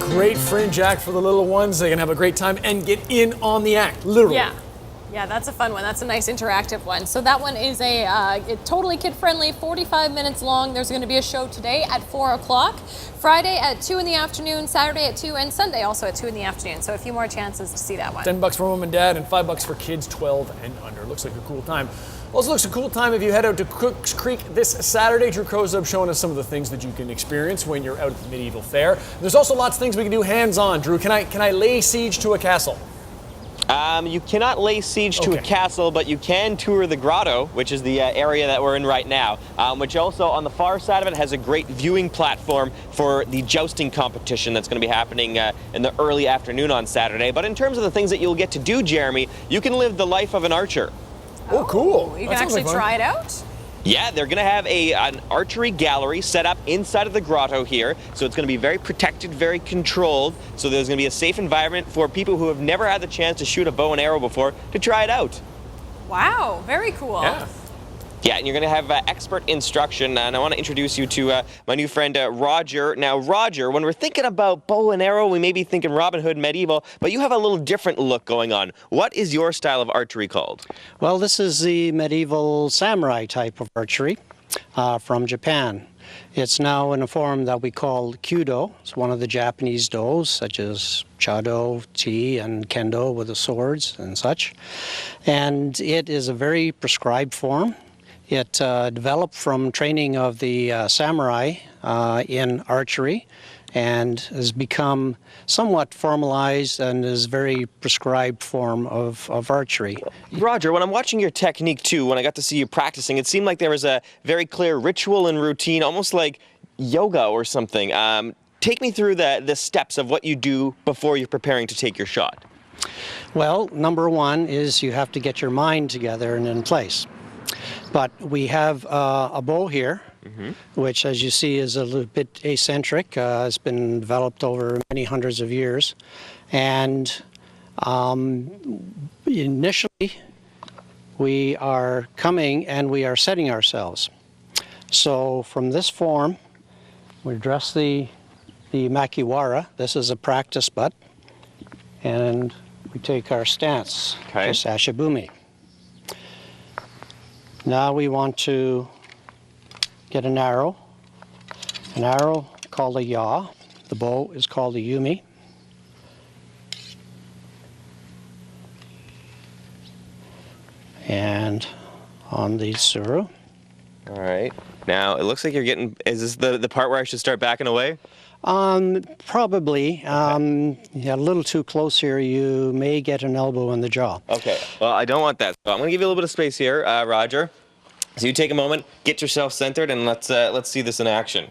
great fringe act for the little ones. They can have a great time and get in on the act, literally. Yeah, that's a fun one. That's a nice interactive one. So that one is a totally kid-friendly, 45 minutes long. There's going to be a show today at 4 o'clock, Friday at 2 in the afternoon, Saturday at 2, and Sunday also at 2 in the afternoon. So a few more chances to see that one. $10 for mom and dad and $5 for kids 12 and under. Looks like a cool time. Also looks a cool time if you head out to Cooks Creek this Saturday. Drew Kozub showing us some of the things that you can experience when you're out at the Medieval Fair. There's also lots of things we can do hands-on. Drew, can I lay siege to a castle? You cannot lay siege to a castle, but you can tour the grotto, which is the area that we're in right now, which also on the far side of it has a great viewing platform for the jousting competition that's going to be happening in the early afternoon on Saturday. But in terms of the things that you'll get to do, Jeremy, you can live the life of an archer. Oh, cool. You can actually try it out? Yeah, they're going to have an archery gallery set up inside of the grotto here. So it's going to be very protected, very controlled. So there's going to be a safe environment for people who have never had the chance to shoot a bow and arrow before to try it out. Wow, very cool. Yeah, and you're going to have expert instruction, and I want to introduce you to my new friend, Roger. Now, Roger, when we're thinking about bow and arrow, we may be thinking Robin Hood medieval, but you have a little different look going on. What is your style of archery called? Well, this is the medieval samurai type of archery from Japan. It's now in a form that we call Kyudo. It's one of the Japanese dos, such as Chado, Chi, and Kendo with the swords and such. And it is a very prescribed form. It developed from training of the samurai in archery and has become somewhat formalized and is a very prescribed form of archery. Roger, when I'm watching your technique too, when I got to see you practicing, it seemed like there was a very clear ritual and routine, almost like yoga or something. Take me through the steps of what you do before you're preparing to take your shot. Well, number one is you have to get your mind together and in place. But we have a bow here, which, as you see, is a little bit eccentric. It's been developed over many hundreds of years. And initially, we are coming and we are setting ourselves. So from this form, we dress the makiwara. This is a practice butt. And we take our stance, just ashibumi. Now we want to get an arrow called a ya. The bow is called a yumi. And on the tsuru. All right. Now it looks like you're getting, is this the part where I should start backing away? Probably. Yeah, a little too close here, you may get an elbow in the jaw. Okay, well, I don't want that. So I'm going to give you a little bit of space here, Roger. So you take a moment, get yourself centered, and let's see this in action.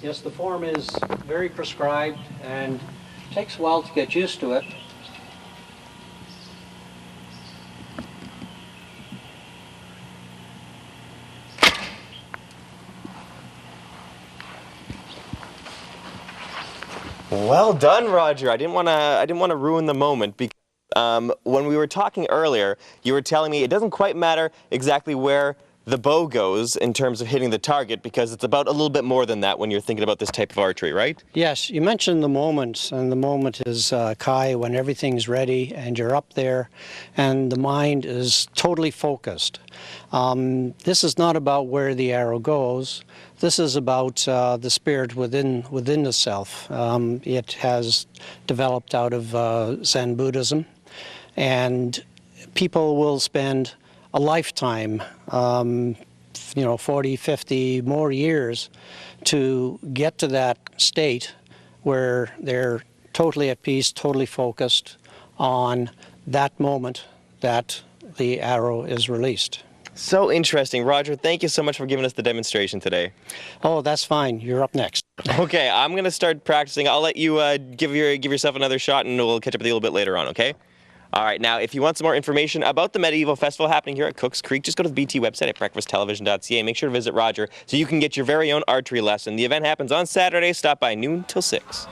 Yes, the form is very prescribed and takes a while to get used to it. Well done, Roger. I didn't want to ruin the moment because when we were talking earlier, you were telling me it doesn't quite matter exactly where the bow goes in terms of hitting the target because it's about a little bit more than that when you're thinking about this type of archery, right? Yes, you mentioned the moment, and the moment is Kai, when everything's ready and you're up there and the mind is totally focused. This is not about where the arrow goes. This is about the spirit within the self. It has developed out of Zen Buddhism, and people will spend a lifetime, 40, 50 more years to get to that state where they're totally at peace, totally focused on that moment that the arrow is released. So interesting. Roger, thank you so much for giving us the demonstration today. Oh, that's fine. You're up next. Okay, I'm going to start practicing. I'll let you give yourself another shot, and we'll catch up with you a little bit later on, okay? All right, now, if you want some more information about the Medieval Festival happening here at Cooks Creek, just go to the BT website at breakfasttelevision.ca. Make sure to visit Roger so you can get your very own archery lesson. The event happens on Saturday. Stop by noon till 6.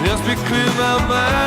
Just be clear my mind.